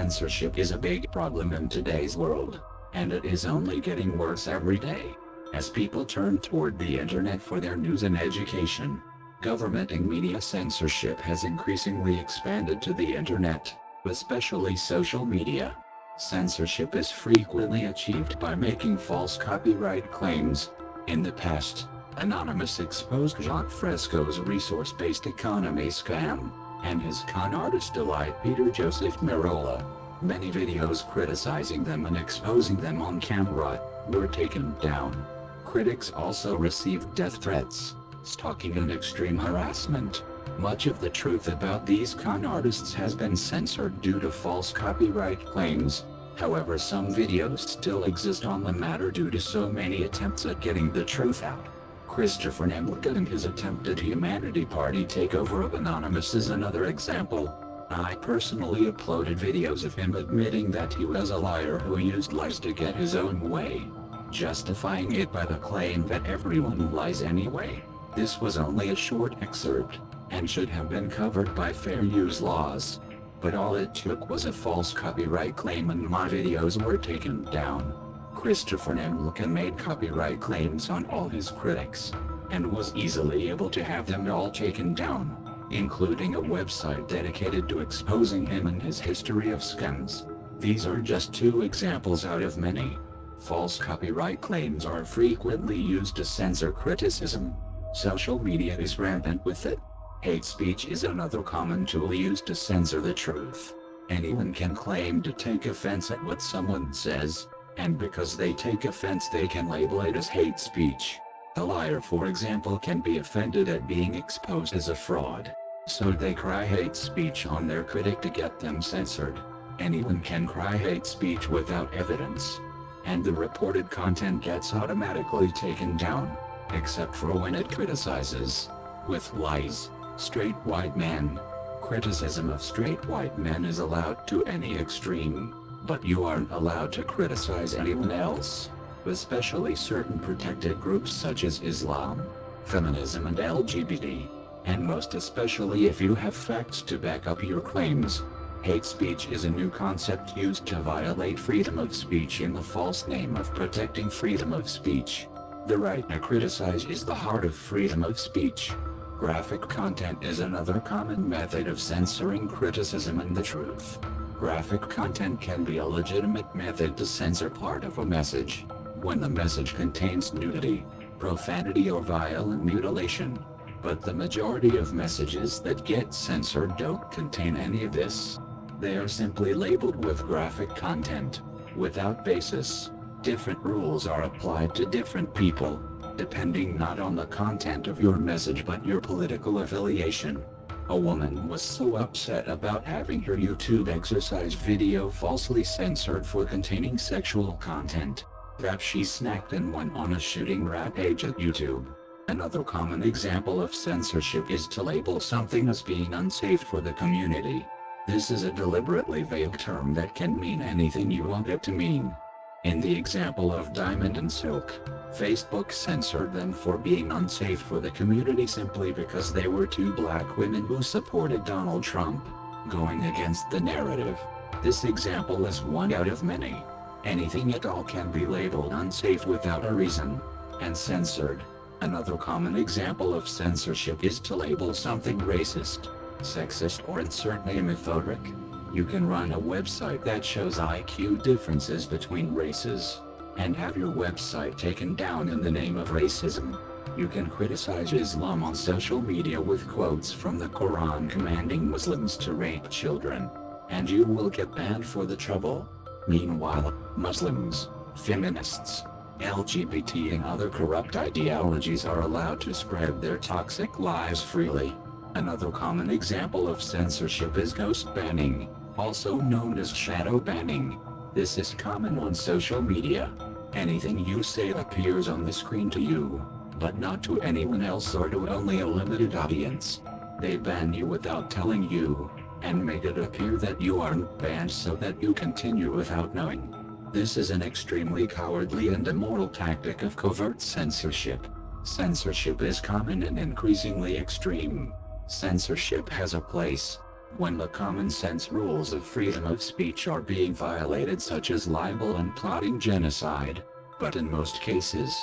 Censorship is a big problem in today's world, and it is only getting worse every day. As people turn toward the internet for their news and education, government and media censorship has increasingly expanded to the internet, especially social media. Censorship is frequently achieved by making false copyright claims. In the past, Anonymous exposed Jacques Fresco's resource-based economy scam, and his con artist allied Peter Joseph Merola. Many videos criticizing them and exposing them on camera were taken down. Critics also received death threats, stalking and extreme harassment. Much of the truth about these con artists has been censored due to false copyright claims. However, some videos still exist on the matter due to so many attempts at getting the truth out. Christopher Nemlicka and his attempted Humanity Party takeover of Anonymous is another example. I personally uploaded videos of him admitting that he was a liar who used lies to get his own way, justifying it by the claim that everyone lies anyway. This was only a short excerpt, and should have been covered by fair use laws. But all it took was a false copyright claim and my videos were taken down. Christopher Nemlicka made copyright claims on all his critics, and was easily able to have them all taken down, including a website dedicated to exposing him and his history of scams. These are just two examples out of many. False copyright claims are frequently used to censor criticism. Social media is rampant with it. Hate speech is another common tool used to censor the truth. Anyone can claim to take offense at what someone says, and because they take offense they can label it as hate speech. A liar, for example, can be offended at being exposed as a fraud, so they cry hate speech on their critic to get them censored. Anyone can cry hate speech without evidence, and the reported content gets automatically taken down, except for when it criticizes, with lies, straight white men. Criticism of straight white men is allowed to any extreme, but you aren't allowed to criticize anyone else, especially certain protected groups such as Islam, feminism and LGBT, and most especially if you have facts to back up your claims. Hate speech is a new concept used to violate freedom of speech in the false name of protecting freedom of speech. The right to criticize is the heart of freedom of speech. Graphic content is another common method of censoring criticism and the truth. Graphic content can be a legitimate method to censor part of a message, when the message contains nudity, profanity or violent mutilation. But the majority of messages that get censored don't contain any of this. They are simply labeled with graphic content, without basis. Different rules are applied to different people, depending not on the content of your message but your political affiliation. A woman was so upset about having her YouTube exercise video falsely censored for containing sexual content, that she snapped and went on a shooting rampage at YouTube. Another common example of censorship is to label something as being unsafe for the community. This is a deliberately vague term that can mean anything you want it to mean. In the example of Diamond and Silk, Facebook censored them for being unsafe for the community simply because they were two black women who supported Donald Trump, going against the narrative. This example is one out of many. Anything at all can be labeled unsafe without a reason, and censored. Another common example of censorship is to label something racist, sexist or insert name phobic. You can run a website that shows IQ differences between races, and have your website taken down in the name of racism. You can criticize Islam on social media with quotes from the Quran commanding Muslims to rape children, and you will get banned for the trouble. Meanwhile, Muslims, feminists, LGBT and other corrupt ideologies are allowed to spread their toxic lies freely. Another common example of censorship is ghost banning, also known as shadow banning. This is common on social media. Anything you say appears on the screen to you, but not to anyone else or to only a limited audience. They ban you without telling you, and make it appear that you aren't banned so that you continue without knowing. This is an extremely cowardly and immoral tactic of covert censorship. Censorship is common and increasingly extreme. Censorship has a place, when the common sense rules of freedom of speech are being violated, such as libel and plotting genocide. But in most cases,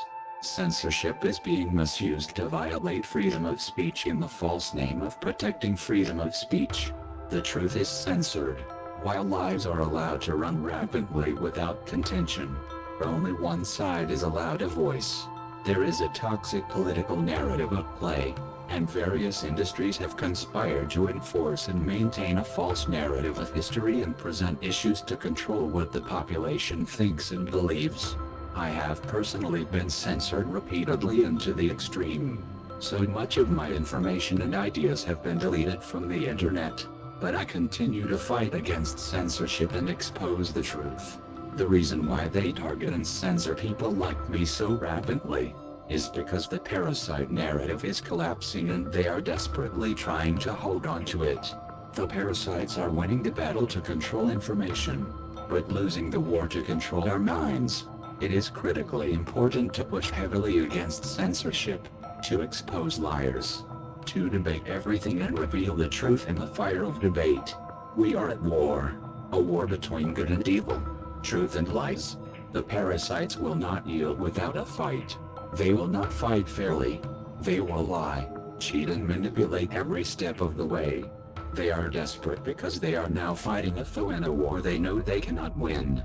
censorship is being misused to violate freedom of speech in the false name of protecting freedom of speech. The truth is censored, while lies are allowed to run rampantly without contention. Only one side is allowed a voice. There is a toxic political narrative at play, and various industries have conspired to enforce and maintain a false narrative of history and present issues to control what the population thinks and believes. I have personally been censored repeatedly and to the extreme. So much of my information and ideas have been deleted from the internet. But I continue to fight against censorship and expose the truth. The reason why they target and censor people like me so rapidly is because the parasite narrative is collapsing and they are desperately trying to hold on to it. The parasites are winning the battle to control information, but losing the war to control our minds. It is critically important to push heavily against censorship, to expose liars, to debate everything and reveal the truth in the fire of debate. We are at war, a war between good and evil, truth and lies. The parasites will not yield without a fight. They will not fight fairly. They will lie, cheat and manipulate every step of the way. They are desperate because they are now fighting a foe in a war they know they cannot win.